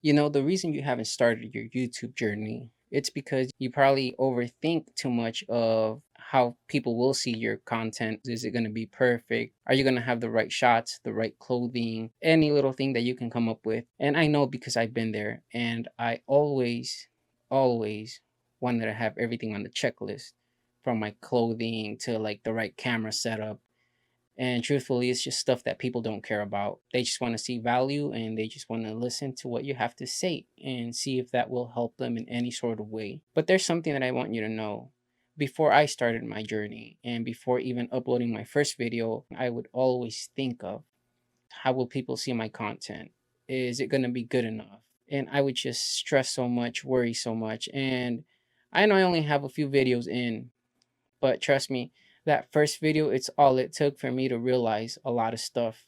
You know, the reason you haven't started your YouTube journey, it's because you probably overthink too much of how people will see your content. Is it going to be perfect? Are you going to have the right shots, the right clothing, any little thing that you can come up with? And I know because I've been there and I always wanted to have everything on the checklist from my clothing to like the right camera setup, and truthfully, it's just stuff that people don't care about. They just want to see value and they just want to listen to what you have to say and see if that will help them in any sort of way. But there's something that I want you to know. Before I started my journey and before even uploading my first video, I would always think of how will people see my content? Is it going to be good enough? And I would just stress so much, worry so much. And I know I only have a few videos in, but trust me, that first video, it's all it took for me to realize a lot of stuff.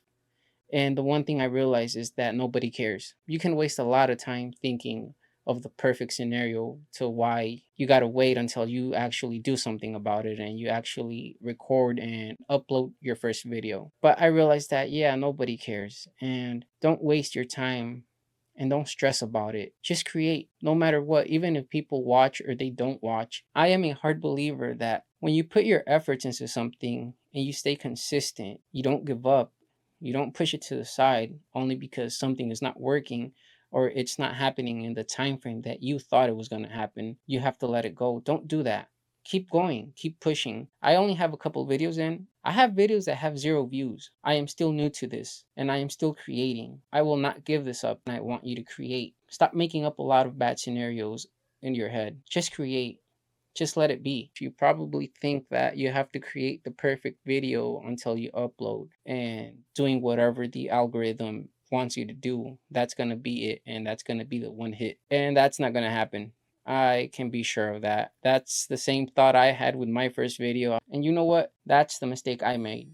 And the one thing I realized is that nobody cares. You can waste a lot of time thinking of the perfect scenario to why you got to wait until you actually do something about it and you actually record and upload your first video. But I realized that, yeah, nobody cares. And don't waste your time and don't stress about it. Just create no matter what, even if people watch or they don't watch. I am a hard believer that when you put your efforts into something and you stay consistent, you don't give up, you don't push it to the side only because something is not working or it's not happening in the time frame that you thought it was going to happen. You have to let it go. Don't do that. Keep going, keep pushing. I only have a couple videos in. I have videos that have 0 views. I am still new to this and I am still creating. I will not give this up and I want you to create. Stop making up a lot of bad scenarios in your head. Just create. Just let it be. You probably think that you have to create the perfect video until you upload and doing whatever the algorithm wants you to do. That's going to be it. And that's going to be the one hit. And that's not going to happen. I can be sure of that. That's the same thought I had with my first video. And you know what? That's the mistake I made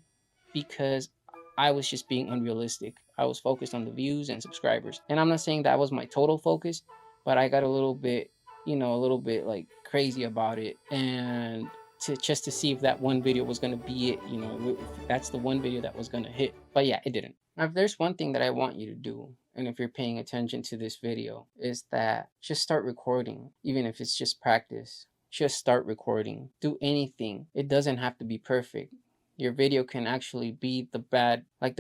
because I was just being unrealistic. I was focused on the views and subscribers. And I'm not saying that was my total focus, but I got a little bit, a little bit like crazy about it. And to just to see if that one video was going to be it, if that's the one video that was going to hit. But yeah, it didn't. Now, if there's one thing that I want you to do, and if you're paying attention to this video, is that just start recording, even if it's just practice. Just start recording. Do anything. It doesn't have to be perfect. Your video can actually be the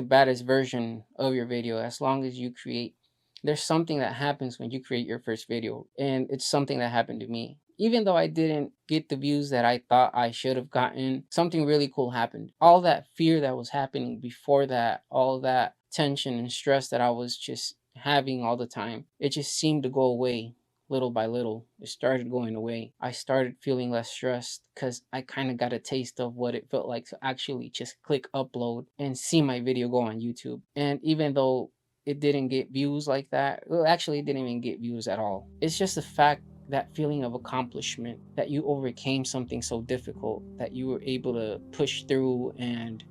baddest version of your video as long as you create. There's something that happens when you create your first video, and it's something that happened to me. Even though I didn't get the views that I thought I should have gotten, something really cool happened. All that fear that was happening before that, all that tension and stress that I was just having all the time, it just seemed to go away little by little. It started going away. I started feeling less stressed because I kind of got a taste of what it felt like to actually just click upload and see my video go on YouTube. And even though it didn't get views like that, well, actually, it didn't even get views at all. It's just the fact, that feeling of accomplishment, that you overcame something so difficult, that you were able to push through, and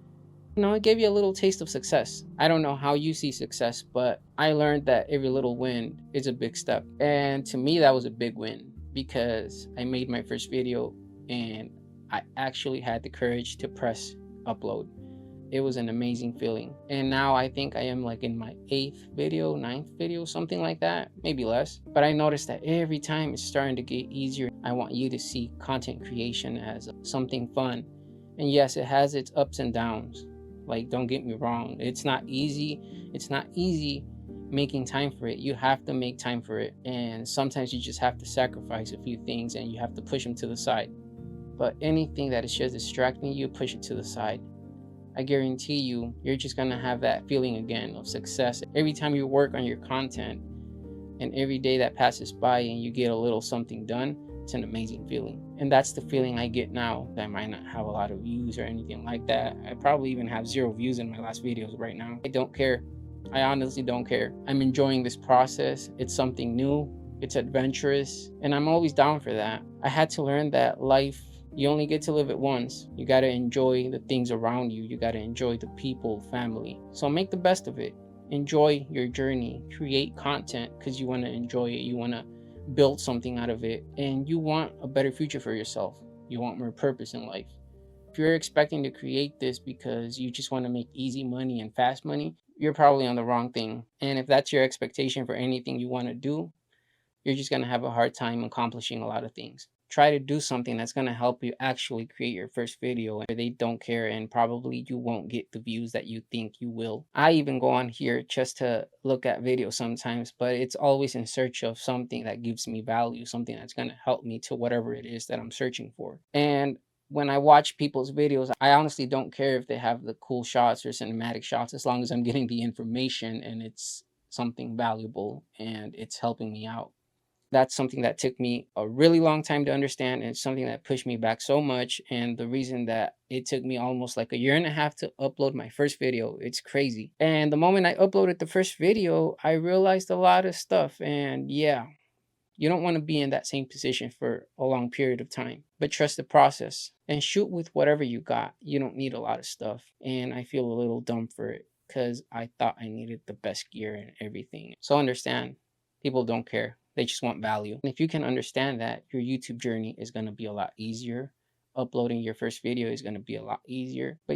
it gave you a little taste of success. I don't know how you see success, but I learned that every little win is a big step. And to me, that was a big win because I made my first video and I actually had the courage to press upload. It was an amazing feeling. And now I think I am like in my 8th video, 9th video, something like that, maybe less. But I noticed that every time it's starting to get easier. I want you to see content creation as something fun. And yes, it has its ups and downs. Like, don't get me wrong, it's not easy. It's not easy making time for it. You have to make time for it. And sometimes you just have to sacrifice a few things and you have to push them to the side. But anything that is just distracting you, push it to the side. I guarantee you're just gonna have that feeling again of success. Every time you work on your content and every day that passes by and you get a little something done, it's an amazing feeling. And that's the feeling I get now. I might not have a lot of views or anything like that. I probably even have 0 views in my last videos right now. I don't care. I honestly don't care. I'm enjoying this process. It's something new, it's adventurous, and I'm always down for that. I had to learn that life, you only get to live it once. You got to enjoy the things around you. You got to enjoy the people, family. So make the best of it. Enjoy your journey. Create content because you want to enjoy it. You want to build something out of it. And you want a better future for yourself. You want more purpose in life. If you're expecting to create this because you just want to make easy money and fast money, you're probably on the wrong thing. And if that's your expectation for anything you want to do, you're just going to have a hard time accomplishing a lot of things. Try to do something that's going to help you actually create your first video where they don't care and probably you won't get the views that you think you will. I even go on here just to look at videos sometimes, but it's always in search of something that gives me value, something that's going to help me to whatever it is that I'm searching for. And when I watch people's videos, I honestly don't care if they have the cool shots or cinematic shots as long as I'm getting the information and it's something valuable and it's helping me out. That's something that took me a really long time to understand, and it's something that pushed me back so much. And the reason that it took me almost like a year and a half to upload my first video, it's crazy. And the moment I uploaded the first video, I realized a lot of stuff. And yeah, you don't want to be in that same position for a long period of time, but trust the process and shoot with whatever you got. You don't need a lot of stuff. And I feel a little dumb for it because I thought I needed the best gear and everything. So understand, people don't care. They just want value. And if you can understand that, your YouTube journey is going to be a lot easier. Uploading your first video is going to be a lot easier. But